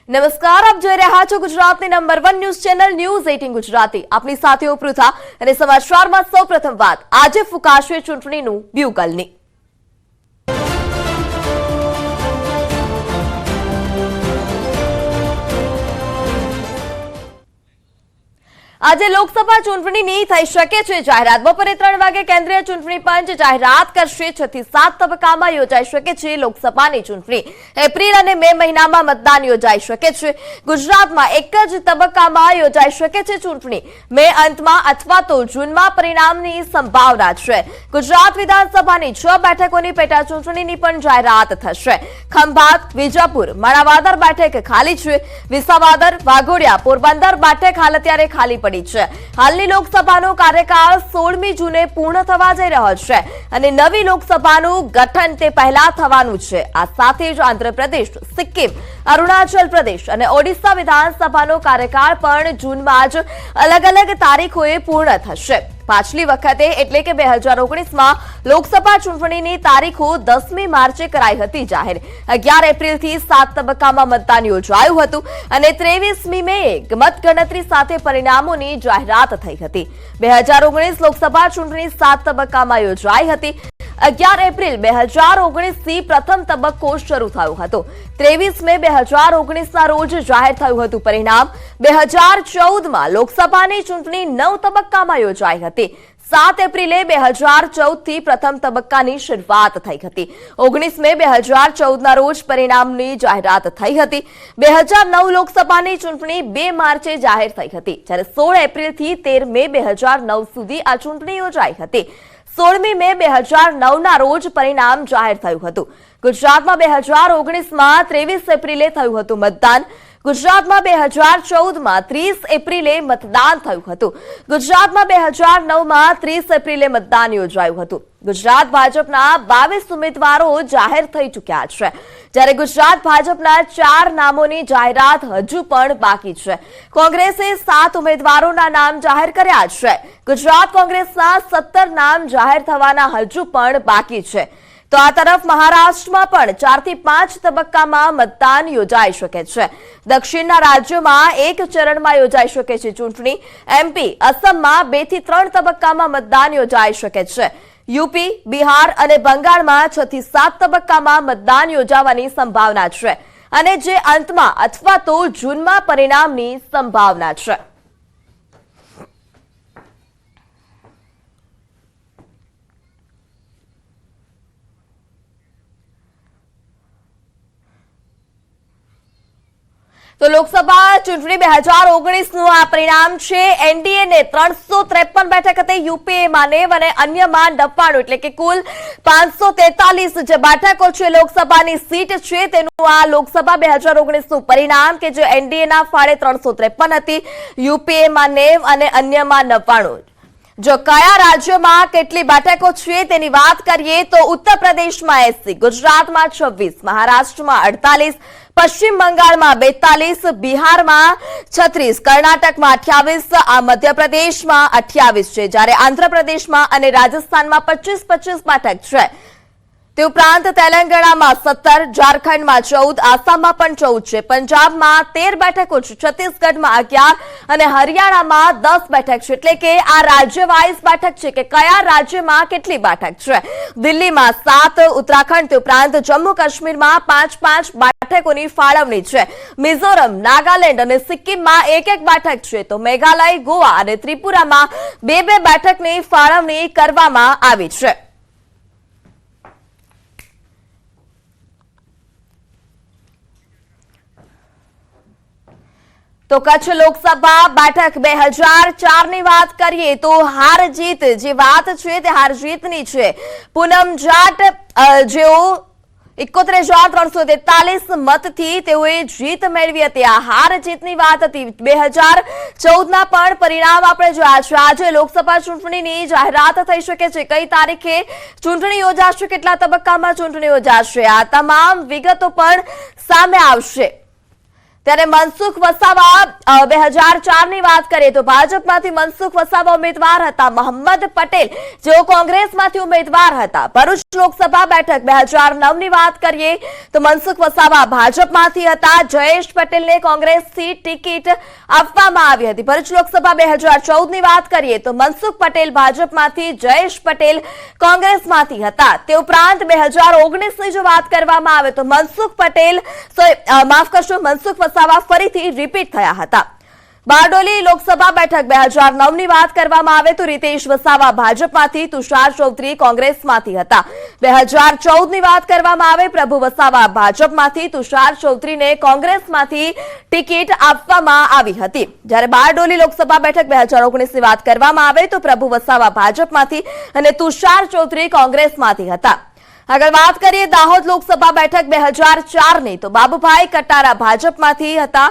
નમસ્કાર, આપ જોઈ રહ્યા છો ગુજરાતની number 1 news channel news 18 Gujarati. આપની સાથે હું પૃથા અને સમાચારમાં સૌપ્રથમ વાત આજે ફૂંકાશે ચૂંટણીનું બ્યુગલની। આજે લોકસભા ચૂંટણીની થઈ શકે છે જાહેરાત। બપોરે 3 વાગે કેન્દ્રીય ચૂંટણી પંચ જાહેરાત કરશે। 6 થી 7 તબક્કામાં યોજાઈ શકે છે લોકસભાની ચૂંટણી। એપ્રિલ અને મે મહિનામાં મતદાન યોજાઈ શકે છે। ગુજરાતમાં એક જ તબક્કામાં યોજાઈ શકે છે ચૂંટણી। મે અંતમાં અથવા તો જૂનમાં પરિણામની સંભાવના છે। ગુજરાત વિધાનસભાની 6 બેઠકોની પેટા ચૂંટણીની પણ જાહેરાત થશે। ખંભાત, વિજાપુર, માણાવદર બેઠક ખાલી છે। વિસાવદર, વાઘોડિયા, પોરબંદર બેઠક હાલ અત્યારે ખાલી પડી છે। હાલની લોકસભાનો કાર્યકાળ 16મી જૂને પૂર્ણ થવા જઈ રહ્યો છે અને નવી લોકસભાનું ગઠન તે પહેલા થવાનું છે। આ સાથે જ આંધ્રપ્રદેશ, સિક્કિમ, અરુણાચલ પ્રદેશ અને ઓડિશા વિધાનસભાનો કાર્યકાળ પણ જૂનમાં જ અલગ અલગ તારીખોએ પૂર્ણ થશે। પાછલી વખતે એટલે કે 2019માં લોકસભા ચૂંટણીની તારીખો 10મી માર્ચે કરાઈ હતી જાહેર। 11 એપ્રિલથી 7 તબક્કામાં મતદાન યોજાયું હતું અને 23મી મેએ મતગણતરી સાથે પરિણામોની જાહેરાત થઈ હતી। 2019 લોકસભા ચૂંટણી 7 તબક્કામાં યોજાઈ હતી। 11 એપ્રિલ 2019થી પ્રથમ તબક્કો શરૂ થયો હતો। 23 મે 2019ના રોજ જાહેર થયું હતું પરિણામ। 2014માં લોકસભાની ચૂંટણી 9 તબક્કામાં યોજાઈ હતી। 7 એપ્રિલે 2014થી પ્રથમ તબક્કાની શરૂઆત થઈ હતી। 19 મે 2014ના રોજ પરિણામની જાહેરાત થઈ હતી। 2009 લોકસભાની ચૂંટણી 2 માર્ચે જાહેર થઈ હતી, જ્યારે 16 એપ્રિલથી 13 મે 2009 સુધી આ ચૂંટણી યોજાઈ હતી। 16મી મે 2009ના રોજ પરિણામ જાહેર થયું હતું। ગુજરાતમાં 2019માં 23 એપ્રિલે થયું હતું મતદાન। ગુજરાતમાં 2014માં 30 એપ્રિલે મતદાન થયું હતું। ગુજરાતમાં 2009માં 30 એપ્રિલે મતદાન યોજાયું હતું। ગુજરાત ભાજપના 22 ઉમેદવારો જાહેર થઈ ચૂક્યા છે, જ્યારે ગુજરાત ભાજપના 4 નામોની જાહેરાત હજુ પણ બાકી છે। કોંગ્રેસે 7 ઉમેદવારોના નામ જાહેર કર્યા છે। ગુજરાત કોંગ્રેસના 17 નામ જાહેર થવાના હજુ પણ બાકી છે। તો આ તરફ મહારાષ્ટ્રમાં પણ 4 થી 5 તબક્કામાં મતદાન યોજાઈ શકે છે। દક્ષિણના રાજ્યોમાં એક ચરણમાં યોજાઈ શકે છે ચૂંટણી। એમપી, અસમમાં 2 થી 3 તબક્કામાં મતદાન યોજાઈ શકે છે। યુપી, બિહાર અને બંગાળમાં 6 થી 7 તબક્કામાં મતદાન યોજાવાની સંભાવના છે અને જે અંતમાં અથવા તો જૂનમાં પરિણામની સંભાવના છે। તો લોકસભા ચૂંટણી 2019નું આ પરિણામ છે। એનડીએને 353 બેઠક હતી, યુપીએમાં 90 અને અન્યમાં 99, એટલે કે કુલ 543 જે બેઠકો છે લોકસભાની સીટ છે તેનું આ લોકસભા 2019નું પરિણામ કે જે એનડીએના ફાળે 353 હતી, યુપીએમાં 90 અને અન્યમાં 99। જો કયા રાજ્યોમાં કેટલી બેઠકો છે તેની વાત કરીએ તો ઉત્તર પ્રદેશમાં 80, ગુજરાતમાં 26, મહારાષ્ટ્રમાં 48, પશ્ચિમ બંગાળમાં 42, બિહારમાં 36, કર્ણાટકમાં 28, આ મધ્યપ્રદેશમાં 28 છે, જ્યારે આંધ્રપ્રદેશમાં અને રાજસ્થાનમાં 25-25 બેઠક છે। તે ઉપરાંત તેલંગાણામાં 17, ઝારખંડમાં 14, આસામમાં પણ 14 છે, પંજાબમાં 13 બેઠકો છે, છત્તીસગઢમાં 11 અને હરિયાણામાં 10 બેઠક છે। એટલે કે આ રાજ્ય વાઇઝ બેઠક છે કે કયા રાજ્યમાં કેટલી બેઠક છે। દિલ્હીમાં 7, ઉત્તરાખંડ, તે ઉપરાંત જમ્મુ કાશ્મીરમાં 5-5 બેઠકોની ફાળવણી છે। મિઝોરમ, નાગાલેન્ડ અને સિક્કિમમાં 1-1 બેઠક છે, તો મેઘાલય, ગોવા અને ત્રિપુરામાં 2-2 બેઠકની ફાળવણી કરવામાં આવી છે। તો કચ્છ લોકસભા બેઠક 2004ની વાત કરીએ તો હાર જીત જે વાત છે તે હાર જીતની છે। પૂનમ જાટ જેઓ 71,343 મતથી તેઓએ જીત મેળવી હતી। આ હાર જીતની વાત હતી। 2014ના પણ પરિણામ આપણે જોયા છે। આજે લોકસભા ચૂંટણીની જાહેરાત થઈ શકે છે, કઈ તારીખે ચૂંટણી યોજાશે, કેટલા તબક્કામાં ચૂંટણી યોજાશે, આ તમામ વિગતો પણ સામે આવશે। ત્યારે મનસુખ વસાવા 2004 ની વાત કરીએ તો ભાજપમાંથી મનસુખ વસાવા ઉમેદવાર હતા. મોહમ્મદ પટેલ જેઓ કોંગ્રેસમાંથી ઉમેદવાર હતા. ભરૂચ લોકસભા બેઠક 2009 ની વાત કરીએ તો મનસુખ વસાવા ભાજપમાંથી હતા. જયેશ પટેલને કોંગ્રેસથી ટિકિટ આપવામાં આવી હતી. ભરૂચ લોકસભા 2014 ની વાત કરીએ તો મનસુખ પટેલ ભાજપમાંથી, જયેશ પટેલ કોંગ્રેસમાંથી હતા. તે ઉપરાંત 2019 ની જો વાત કરવામાં આવે તો મનસુખ પટેલ મનસુખ વસાવા ફરીથી રિપીટ થયા હતા. બારડોલી લોકસભા બેઠક 2009 ની વાત કરવામાં આવે તો રીતેશ વસાવા ભાજપમાંથી, તુષાર ચૌધરી કોંગ્રેસમાંથી હતા. 2014 ની વાત કરવામાં આવે પ્રભુ વસાવા ભાજપમાંથી, તુષાર ચૌધરીને કોંગ્રેસમાંથી ટિકિટ આપવામાં આવી હતી. જ્યારે બારડોલી લોકસભા બેઠક 2019 ની વાત કરવામાં આવે તો પ્રભુ વસાવા ભાજપમાંથી અને તુષાર ચૌધરી કોંગ્રેસમાંથી હતા. આગળ વાત કરીએ દાહોદ લોકસભા બેઠક 2004 ની તો બાબુભાઈ કટારા ભાજપમાંથી હતા.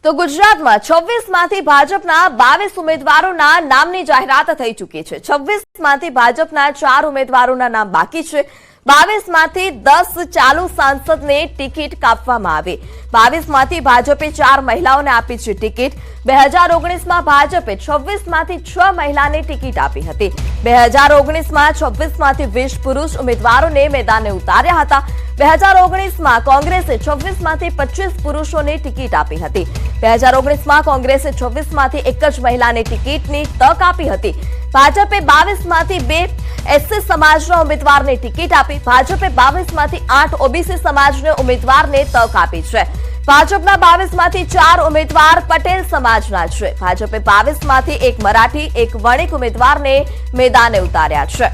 તો ગુજરાતમાં 26 માંથી ભાજપના 22 ઉમેદવારોના નામની જાહેરાત થઈ ચૂકી છે. 26 માંથી ભાજપના 4 ઉમેદવારોના નામ બાકી છે. 22 માંથી 10 ચાલુ સાંસદને ટિકિટ કાપવામાં આવી. 22 માંથી ભાજપે 4 મહિલાઓને આપી છે ટિકિટ. 2019માં ભાજપે 26 માંથી 6 મહિલાને ટિકિટ આપી હતી. 2019માં 26 માંથી 20 પુરુષ ઉમેદવારોને મેદાને ઉતાર્યા હતા. 2019માં કોંગ્રેસે 26 માંથી 25 પુરુષોને ટિકિટ આપી હતી. 2019માં કોંગ્રેસે 26 માંથી એક જ મહિલાને ટિકિટની તક આપી હતી. ભાજપે 22 માંથી 2 એસસી સમાજના ઉમેદવારને ટિકિટ આપી. ભાજપે 22 માંથી 8 ઓબીસી સમાજના ઉમેદવારને તક આપી છે. ભાજપના 22 માંથી 4 ઉમેદવાર પટેલ સમાજના છે. ભાજપે 22 માંથી 1 મરાઠી, 1 વણિક ઉમેદવારને મેદાને ઉતાર્યા છે.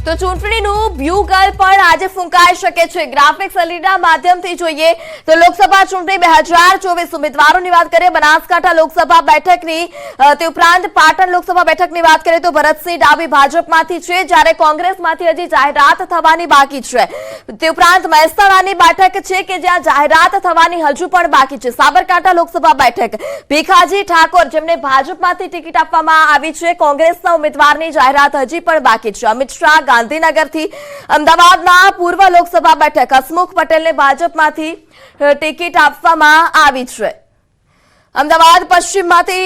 તો ચૂંટણીનું બ્યુગલ પણ આજે ફૂંકાઈ શકે છે. ગ્રાફિક્સ એલઈડીના માધ્યમથી જોઈએ તો લોકસભા ચૂંટણી 2024 ઉમેદવારોની વાત કરીએ બનાસકાંઠા લોકસભા બેઠકની, તે ઉપરાંત પાટણ લોકસભા બેઠકની વાત કરીએ તો ભરતસિંહ ડાભી ભાજપમાંથી છે, જ્યારે કોંગ્રેસમાંથી હજી જાહેરાત થવાની બાકી છે. તે ઉપરાંત મહેસાણાની બેઠક છે કે જ્યાં જાહેરાત થવાની હજુ પણ બાકી છે. સાબરકાંઠા લોકસભા બેઠક ભીખાજી ઠાકોર જેમને ભાજપમાંથી ટિકિટ આપવામાં આવી છે, કોંગ્રેસના ઉમેદવારની જાહેરાત હજી પણ બાકી છે. અમિત શાહ ગાંધીનગરથી. અમદાવાદના પૂર્વ લોકસભા બેઠક હસમુખ પટેલને ભાજપમાંથી ટિકિટ આપવામાં આવી છે. અમદાવાદ પશ્ચિમમાંથી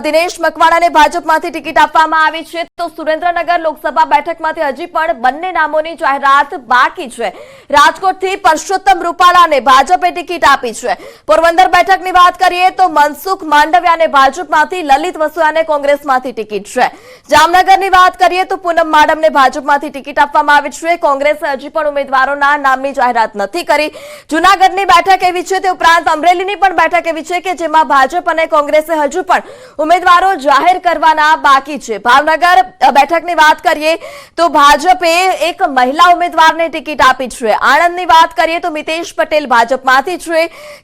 દિનેશ મકવાણાને ભાજપમાંથી ટિકિટ આપવામાં આવી છે. તો સુરેન્દ્રનગર લોકસભા બેઠકમાંથી હજી પણ બંને નામોની જાહેરાત બાકી છે. રાજકોટથી પરસોત્તમ રૂપાલાને ભાજપે ટિકિટ આપી છે. પોરબંદર બેઠકની વાત કરીએ તો મનસુખ માંડવિયાને ભાજપમાંથી, લલિત વસુયાને કોંગ્રેસમાંથી ટિકિટ છે. જામનગરની વાત કરીએ તો પૂનમ માડમને ભાજપમાંથી ટિકિટ આપવામાં આવી છે. કોંગ્રેસે હજી પણ ઉમેદવારોના નામની જાહેરાત નથી કરી. જૂનાગઢની બેઠક એવી છે. તે ઉપરાંત અમરેલીની પણ બેઠક એવી છે કે જેમાં ભાજપ અને કોંગ્રેસે હજુ પણ ઉમેદવારો જાહેર કરવાના બાકી છે. ભાવનગર બેઠકની વાત કરીએ તો ભાજપે એક મહિલા ઉમેદવારને ટિકિટ આપી છે. આણંદની વાત કરીએ તો મિતેશ પટેલ ભાજપમાંથી છે.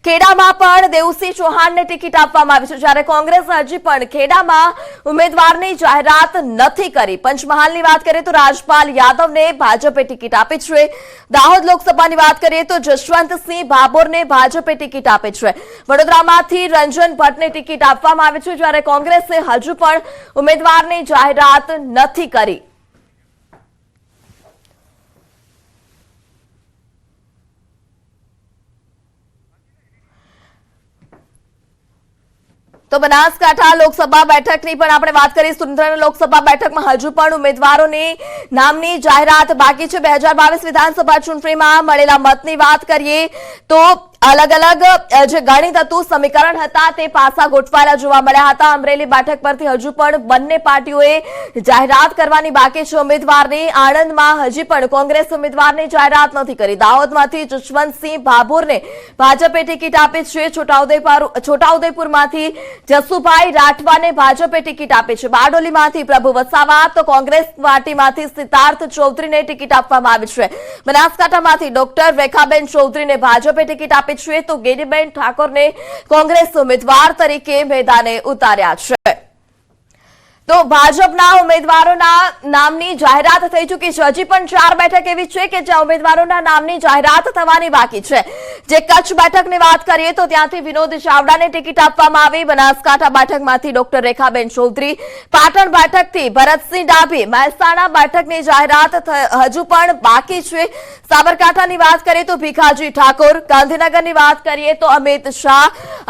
ખેડામાં પણ દેવસિંહ ચૌહાણને ટિકિટ આપવામાં આવી છે, જ્યારે કોંગ્રેસે હજી પણ ખેડામાં ઉમેદવારની જાહેરાત નથી કરી. પંચમહાલની વાત કરીએ તો રાજપાલ યાદવને ભાજપે ટિકિટ આપી છે. દાહોદ લોકસભાની વાત કરીએ તો જશવંતસિંહ ભાભોરને ભાજપે ટિકિટ આપી છે. વડોદરામાંથી રંજન ભટ્ટને ટિકિટ આપવામાં આવી છે, જ્યારે કોંગ્રેસે હજુ પણ ઉમેદવારની જાહેરાત નથી કરી. તો બનાસકાંઠા લોકસભા બેઠકની પણ આપણે વાત કરીએ. સુરેન્દ્રનગર લોકસભા બેઠકમાં હજુ પણ ઉમેદવારોની નામની જાહેરાત બાકી છે. 2022 વિધાનસભા ચૂંટણીમાં મળેલા મતની વાત કરીએ તો અલગ અલગ જે ગણિત હતું, સમીકરણ હતા, તે પાસા ગોઠવાયેલા જોવા મળ્યા હતા. અમરેલી બેઠક પરથી હજુ પણ બંને પાર્ટીઓએ જાહેરાત કરવાની બાકી છે ઉમેદવારની. આણંદમાં હજી પણ કોંગ્રેસ ઉમેદવારની જાહેરાત નથી કરી. દાહોદમાંથી જશવંતસિંહ ભાભોરને ભાજપે ટિકિટ આપી છે. છોટાઉદેપુરમાંથી જસુભાઈ રાઠવાને ભાજપે ટિકિટ આપી છે. બારડોલીમાંથી પ્રભુ વસાવા, તો કોંગ્રેસ પાર્ટીમાંથી સિદ્ધાર્થ ચૌધરીને ટિકિટ આપવામાં આવી છે. બનાસકાંઠામાંથી ડોક્ટર રેખાબેન ચૌધરીને ભાજપે ટિકિટ આપી છે, તો ગેનીબેન ઠાકોરને કોંગ્રેસ ઉમેદવાર તરીકે મેદાને ઉતાર્યા છે. તો ભાજપના ઉમેદવારોના નામની જાહેરાત થઈ ચૂકી છે. હજી પણ 4 બેઠક એવી છે કે જ્યાં ઉમેદવારોના નામની જાહેરાત થવાની બાકી છે. જે કચ્છ બેઠકની વાત કરીએ તો ત્યાંથી વિનોદ ચાવડાને ટિકિટ આપવામાં આવી. બનાસકાંઠા બેઠકમાંથી ડોક્ટર રેખાબેન ચૌધરી, પાટણ બેઠકથી ભરતસિંહ ડાભી, મહેસાણા બેઠકની જાહેરાત હજુ પણ બાકી છે. સાબરકાંઠાની વાત કરીએ તો ભીખાજી ઠાકોર, ગાંધીનગરની વાત કરીએ તો અમિત શાહ,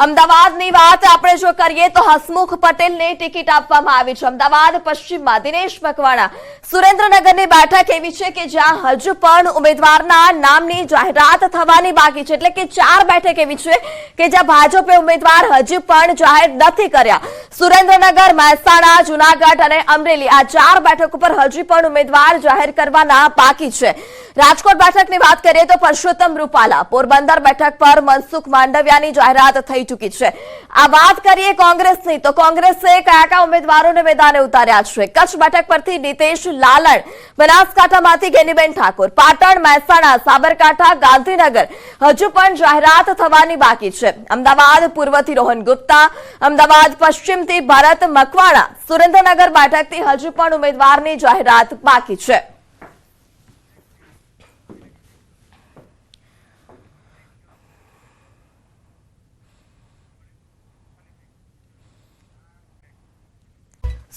અમદાવાદની વાત આપણે જો કરીએ તો હસમુખ પટેલને ટિકિટ આપવામાં આવી છે. અમદાવાદ પશ્ચિમમાં દિનેશ મકવાણા. સુરેન્દ્રનગરની બેઠક એવી છે કે જ્યાં હજુ પણ ઉમેદવારના નામની જાહેરાત થવાની બાકી છે. એટલે કે 4 બેઠક એવી છે કે જ્યાં ભાજપે ઉમેદવાર હજુ પણ જાહેર નથી કર્યા. સુરેન્દ્રનગર, મહેસાણા, જૂનાગઢ અને અમરેલી આ 4 બેઠક ઉપર હજી પણ ઉમેદવાર જાહેર કરવાના બાકી છે. રાજકોટ બેઠકની વાત કરીએ તો પરસોત્તમ રૂપાલા, પોરબંદર બેઠક પર મનસુખ માંડવિયાની જાહેરાત થઈ ચૂકી છે. આ વાત કરીએ કોંગ્રેસની તો કોંગ્રેસે કયા ઉમેદવારોને મેદાને ઉતાર્યા છે. કચ્છ બેઠક પરથી નીતેશ લાલણ, બનાસકાંઠામાંથી ગેનીબેન ઠાકોર, પાટણ, મહેસાણા, સાબરકાંઠા, ગાંધીનગર હજુ પણ જાહેરાત થવાની બાકી છે. અમદાવાદ પૂર્વથી રોહન ગુપ્તા, અમદાવાદ પશ્ચિમથી ભરત મકવાણા, સુરેન્દ્રનગર બેઠકથી હજુ પણ ઉમેદવારની જાહેરાત બાકી છે.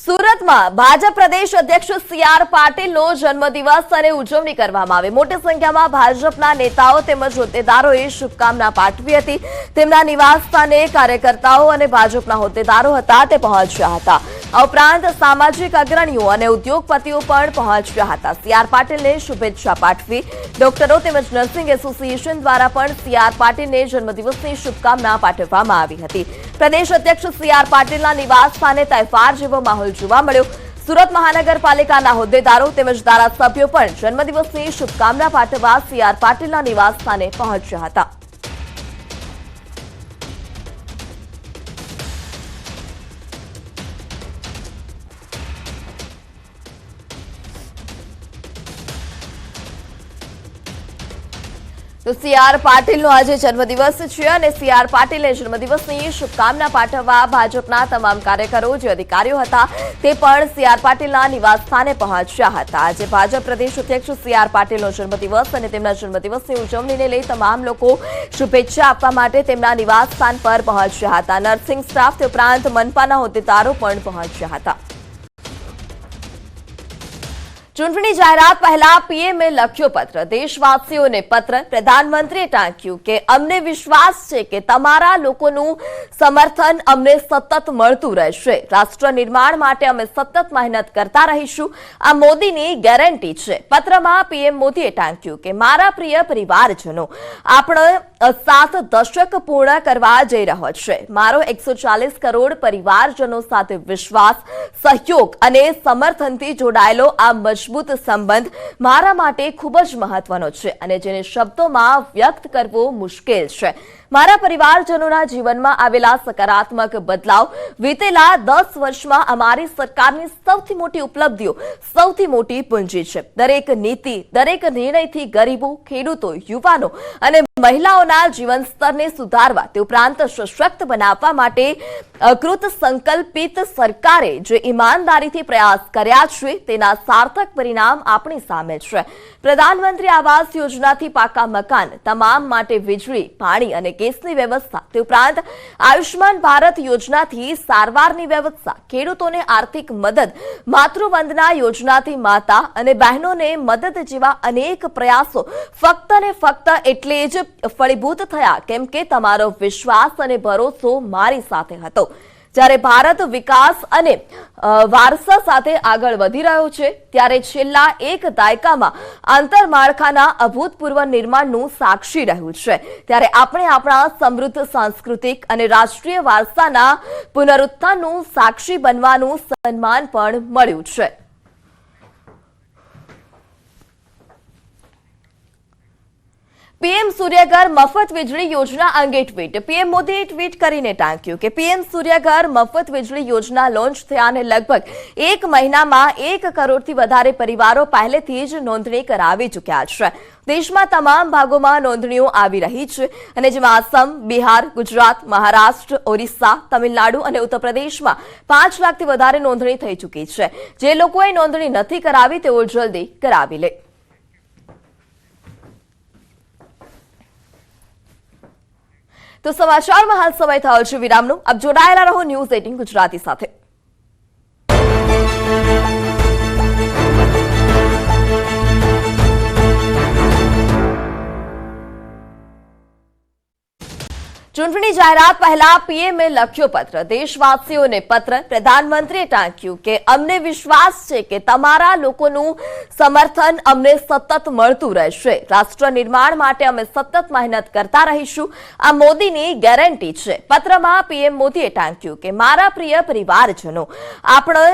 સુરતમાં ભાજપ પ્રદેશ અધ્યક્ષ સી.આર. પાટીલનો જન્મદિવસ અને ઉજવણી કરવામાં આવી. મોટી સંખ્યામાં ભાજપના નેતાઓ તેમજ હોદ્દેદારોએ શુભકામના પાઠવી હતી. તેમના નિવાસ સ્થાને કાર્યકર્તાઓ અને ભાજપના હોદ્દેદારો હતા તે પહોંચ્યા હતા. આ ઉપરાંત સામાજિક અગ્રણીઓ અને ઉદ્યોગપતિઓ પણ પહોંચ્યા હતા. સી.આર. પાટીલને શુભેચ્છા પાઠવી. ડોક્ટરો તેમજ નર્સિંગ એસોસિએશન દ્વારા પણ સી.આર. પાટીલને જન્મદિવસની શુભકામના પાઠવવામાં આવી હતી. પ્રદેશ અધ્યક્ષ સી.આર. પાટીલના નિવાસ સ્થાને તહેવાર જેવો માહોલ જોવા મળ્યો. સુરત મહાનગરપાલિકાના હોદ્દેદારો તેમજ ધારાસભ્યો પણ જન્મદિવસની શુભકામના પાઠવવા સી.આર. પાટીલના નિવાસ સ્થાને પહોંચ્યા હતા. તો સી.આર. પાટીલનો આજે જન્મદિવસ છે અને સી.આર. પાટીલે જન્મદિવસની શુભકામના પાઠવવા ભાજપના તમામ કાર્યકરો જે અધિકારીઓ હતા તે પણ સી.આર. પાટીલના નિવાસ સ્થાને પહોંચ્યા હતા. આજે ભાજપ પ્રદેશ અધ્યક્ષ સી.આર. પાટીલનો જન્મદિવસ અને તેમના જન્મદિવસની ઉજવણીને લઈ તમામ લોકો શુભેચ્છા આપવા માટે તેમના નિવાસ સ્થાન પર પહોંચ્યા હતા. નર્સિંગ સ્ટાફ તે ઉપરાંત મનપાના હોદ્દેદારો પણ પહોંચ્યા હતા. ચૂંટણી જાહેરાત પહેલા પીએમએ લખ્યો પત્ર. દેશવાસીઓને પત્ર. પ્રધાનમંત્રીએ ટાંક્યું કે અમને વિશ્વાસ છે કે તમારા લોકોનું સમર્થન અમને સતત મળતું રહેશે. રાષ્ટ્ર નિર્માણ માટે અમે સતત મહેનત કરતા રહીશું. આ મોદીની ગેરંટી છે. પત્રમાં પીએમ મોદીએ ટાંક્યું કે મારા પ્રિય પરિવારજનો, આપણે 7 દશક પૂર્ણ કરવા જઈ રહ્યો છે. મારો 140 કરોડ પરિવારજનો સાથે વિશ્વાસ, સહયોગ અને સમર્થનથી જોડાયેલો આ મજબૂત સંબંધ મારા માટે ખૂબ જ મહત્વનો છે અને જેને શબ્દોમાં વ્યક્ત કરવો મુશ્કેલ છે. મારા પરિવારજનોના જીવનમાં આવેલા સકારાત્મક બદલાવ વીતેલા 10 વર્ષમાં અમારી સરકારની સૌથી મોટી ઉપલબ્ધિઓ, સૌથી મોટી પૂંજી છે. દરેક નીતિ, દરેક નિર્ણયથી ગરીબો, ખેડૂતો, યુવાનો અને મહિલાઓના જીવન સ્તરને સુધારવા તે ઉપરાંત સશક્ત બનાવવા માટે કૃત સંકલ્પિત સરકારે જે ઈમાનદારીથી પ્રયાસ કર્યા છે તેના સાર્થક પરિણામ આપણી સામે છે. પ્રધાનમંત્રી આવાસ યોજનાથી પાકા મકાન, તમામ માટે વીજળી, પાણી અને ગેસની વ્યવસ્થા, તે ઉપરાંત આયુષ્માન ભારત યોજનાથી સારવારની વ્યવસ્થા, ખેડૂતોને આર્થિક મદદ, માતૃવંદના યોજનાથી માતા અને બહેનોને મદદ જેવા અનેક પ્રયાસો ફક્ત ને ફક્ત એટલે જ ફળીભૂત થયા કેમ કે તમારો વિશ્વાસ અને ભરોસો મારી સાથે હતો. જ્યારે ભારત વિકાસ અને વારસા સાથે આગળ વધી રહ્યો છે ત્યારે છેલ્લા 1 દાયકામાં આંતરમાળખાના અભૂતપૂર્વ નિર્માણનું સાક્ષી રહ્યું છે. ત્યારે આપણે આપણા સમૃદ્ધ સાંસ્કૃતિક અને રાષ્ટ્રીય વારસાના પુનરુત્થાનનું સાક્ષી બનવાનું સન્માન પણ મળ્યું છે. પીએમ સૂર્યઘર મફત વીજળી યોજના અંગે ટ્વીટ. પીએમ મોદીએ ટ્વીટ કરીને ટાંક્યું કે પીએમ સૂર્યઘર મફત વીજળી યોજના લોન્ચ થયાને લગભગ 1 મહિનામાં 1 કરોડથી વધારે પરિવારો પહેલેથી જ નોંધણી કરાવી ચૂક્યા છે. દેશમાં તમામ ભાગોમાં નોંધણીઓ આવી રહી છે અને જેમાં આસામ, બિહાર, ગુજરાત, મહારાષ્ટ્ર, ઓરિસ્સા, તમિલનાડુ અને ઉત્તર પ્રદેશમાં 5 લાખથી વધારે નોંધણી થઈ ચૂકી છે. જે લોકોએ નોંધણી નથી કરાવી તેઓ જલ્દી કરાવી લે. તો સમાચારમાં હાલ સમય થયો છે વિરામનો. આપ જોડાયેલા રહો ન્યૂઝ 18 ગુજરાતી સાથે. ચૂંટણી જાહેરાત પહેલા પીએમએ લખ્યો પત્ર. દેશવાસીઓને પત્ર. પ્રધાનમંત્રીએ ટાંક્યું કે અમને વિશ્વાસ છે કે તમારા લોકોનું સમર્થન અમને સતત મળતું રહેશે. રાષ્ટ્ર નિર્માણ માટે અમે સતત મહેનત કરતા રહીશું. આ મોદીની ગેરંટી છે. પત્રમાં પીએમ મોદીએ ટાંક્યું કે મારા પ્રિય પરિવારજનો, આપણે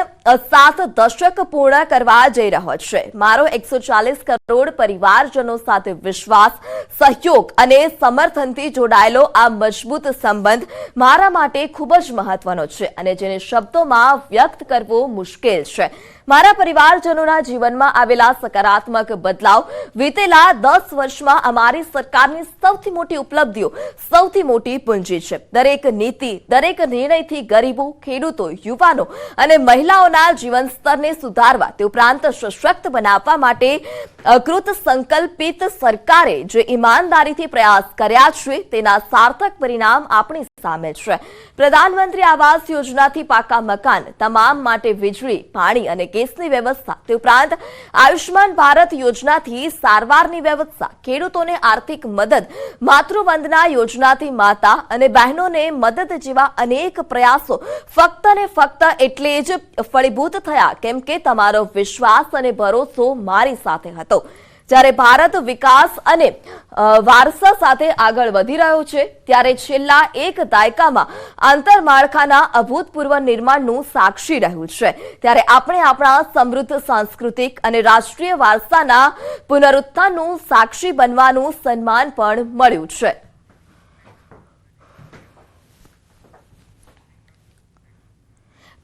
7 દશક પૂર્ણ કરવા જઈ રહ્યો છે. મારો 140 કરોડ પરિવારજનો સાથે વિશ્વાસ, સહયોગ અને સમર્થનથી જોડાયેલો આ મજબૂત સંબંધ મારા માટે ખૂબ જ મહત્વનો છે અને જેને શબ્દોમાં વ્યક્ત કરવો મુશ્કેલ છે. મારા પરિવારજનોના જીવનમાં આવેલા સકારાત્મક બદલાવ વીતેલા 10 વર્ષમાં અમારી સરકારની સૌથી મોટી ઉપલબ્ધિઓ, સૌથી મોટી પૂંજી છે. દરેક નીતિ, દરેક નિર્ણયથી ગરીબો, ખેડૂતો, યુવાનો અને મહિલાઓના જીવન સ્તરને સુધારવા તે ઉપરાંત સશક્ત બનાવવા માટે કૃત સંકલ્પિત સરકારે જે ઈમાનદારીથી પ્રયાસ કર્યા છે તેના સાર્થક પરિણામ આપણી સામે છે. પ્રધાનમંત્રી આવાસ યોજનાથી પાકા મકાન, તમામ માટે વીજળી, પાણી અને ગેસની વ્યવસ્થા, તે ઉપરાંત આયુષ્માન ભારત યોજનાથી સારવારની વ્યવસ્થા, ખેડૂતોને આર્થિક મદદ, માતૃવંદના યોજનાથી માતા અને બહેનોને મદદ જેવા અનેક પ્રયાસો ફક્ત ને ફક્ત એટલે જ ફળીભૂત થયા કેમ કે તમારો વિશ્વાસ અને ભરોસો મારી સાથે હતો. જ્યારે ભારત વિકાસ અને વારસા સાથે આગળ વધી રહ્યો છે ત્યારે છેલ્લા 1 દાયકામાં આંતરમાળખાના અભૂતપૂર્વ નિર્માણનું સાક્ષી રહ્યું છે. ત્યારે આપણે આપણા સમૃદ્ધ સાંસ્કૃતિક અને રાષ્ટ્રીય વારસાના પુનરુત્થાનનું સાક્ષી બનવાનું સન્માન પણ મળ્યું છે.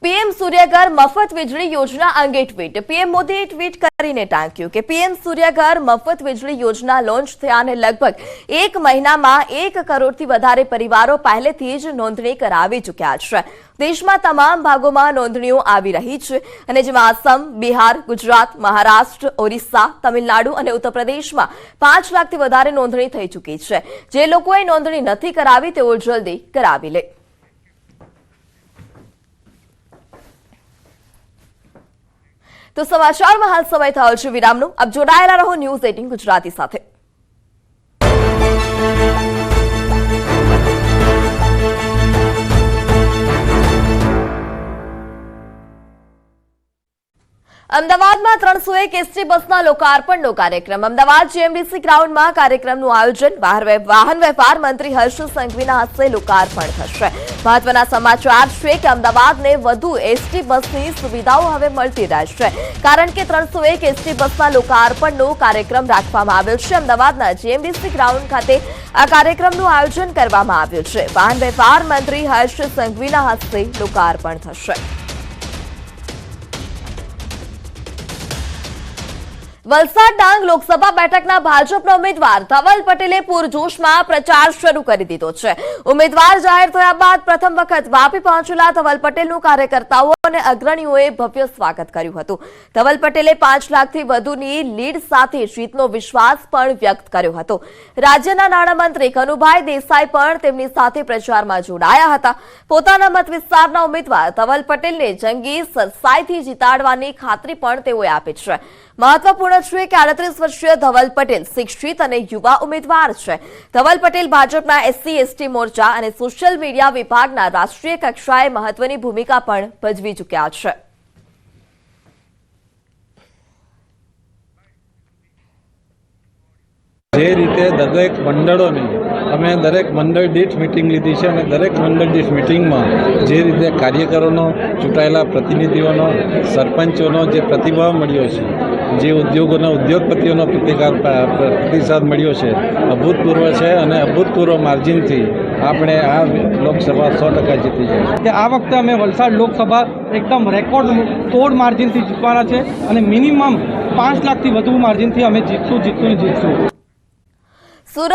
પીએમ સૂર્યઘર મફત વીજળી યોજના અંગે ટ્વીટ. પીએમ મોદીએ ટ્વીટ કરીને ટાંક્યું કે પીએમ સૂર્યઘર મફત વીજળી યોજના લોન્ચ થયાને લગભગ 1 મહિનામાં 1 કરોડથી વધારે પરિવારો પહેલેથી જ નોંધણી કરાવી ચૂક્યા છે. દેશમાં તમામ ભાગોમાં નોંધણીઓ આવી રહી છે અને જેમાં આસામ, બિહાર, ગુજરાત, મહારાષ્ટ્ર, ઓરિસ્સા, તમિલનાડુ અને ઉત્તર પ્રદેશમાં 5 લાખથી વધારે નોંધણી થઈ ચૂકી છે. જે લોકોએ નોંધણી નથી કરાવી તેઓ જલ્દી કરાવી લે. તો સમાચારમાં હાલ સમય થયો છે વિરામનો. આપ જોડાયેલા રહો ન્યૂઝ 18 ગુજરાતી સાથે. અમદાવાદમાં 301 એસટી બસના લોકાર્પણનો કાર્યક્રમ. અમદાવાદ જીએમડીસી ગ્રાઉન્ડમાં કાર્યક્રમનું આયોજન. વાહન વ્યવહાર મંત્રી હર્ષ સંઘવીના હસ્તે લોકાર્પણ થશે. મહત્વના સમાચાર છે કે અમદાવાદને વધુ એસટી બસની સુવિધાઓ હવે મળતી રહેશે કારણ કે 301 એસટી બસના લોકાર્પણનો કાર્યક્રમ રાખવામાં આવ્યો છે. અમદાવાદના જીએમડીસી ગ્રાઉન્ડ ખાતે આ કાર્યક્રમનું આયોજન કરવામાં આવ્યું છે. વાહન વ્યવહાર મંત્રી હર્ષ સંઘવીના હસ્તે લોકાર્પણ થશે. વલસાડ ડાંગ લોકસભા બેઠકના ભાજપના ઉમેદવાર ધવલ પટેલે પૂરજોશમાં પ્રચાર શરૂ કરી દીધો છે. ઉમેદવાર જાહેર થયા બાદ પ્રથમ વખત વાપી પહોંચેલા ધવલ પટેલનું કાર્યકર્તાઓ અને અગ્રણીઓએ ભવ્ય સ્વાગત કર્યું હતું. ધવલ પટેલે 5 લાખથી વધુની લીડ સાથે જીતનો વિશ્વાસ પણ વ્યક્ત કર્યો હતો. રાજ્યના નાણામંત્રી કનુભાઈ દેસાઈ પણ તેમની સાથે પ્રચારમાં જોડાયા હતા. પોતાના મત વિસ્તારના ઉમેદવાર ધવલ પટેલને જંગી સરસાઈથી જીતાડવાની ખાતરી પણ તેઓએ આપી છે. મહત્વપૂર્ણ છે કે 38 વર્ષીય ધવલ પટેલ શિક્ષિત અને યુવા ઉમેદવાર છે. ધવલ પટેલ ભાજપના એસસી એસટી મોરચા અને સોશિયલ મીડિયા વિભાગના રાષ્ટ્રીય કક્ષાએ મહત્વની ભૂમિકા પણ ભજવી ચૂક્યા છે. જે રીતે દરેક મંડળોની અમે દરેક મંડળ દીઠ મિટિંગ લીધી છે અને દરેક મંડળ દીઠ મિટિંગમાં જે રીતે કાર્યકરોનો, ચૂંટાયેલા પ્રતિનિધિઓનો, સરપંચોનો જે પ્રતિભાવ મળ્યો છે જે ઉદ્યોગોના ઉદ્યોગપતિઓનો પ્રતિસાદ મળ્યો છે અભૂતપૂર્વ છે અને અભૂતપૂર્વ માર્જિનથી આપણે આ લોકસભા 100% જીતી જાય. કે આ વખતે અમે વલસાડ લોકસભા એકદમ રેકોર્ડ તોડ માર્જિનથી જીતવાના છે અને મિનિમમ 5 લાખથી વધુ માર્જિનથી અમે જીતશું. સુરત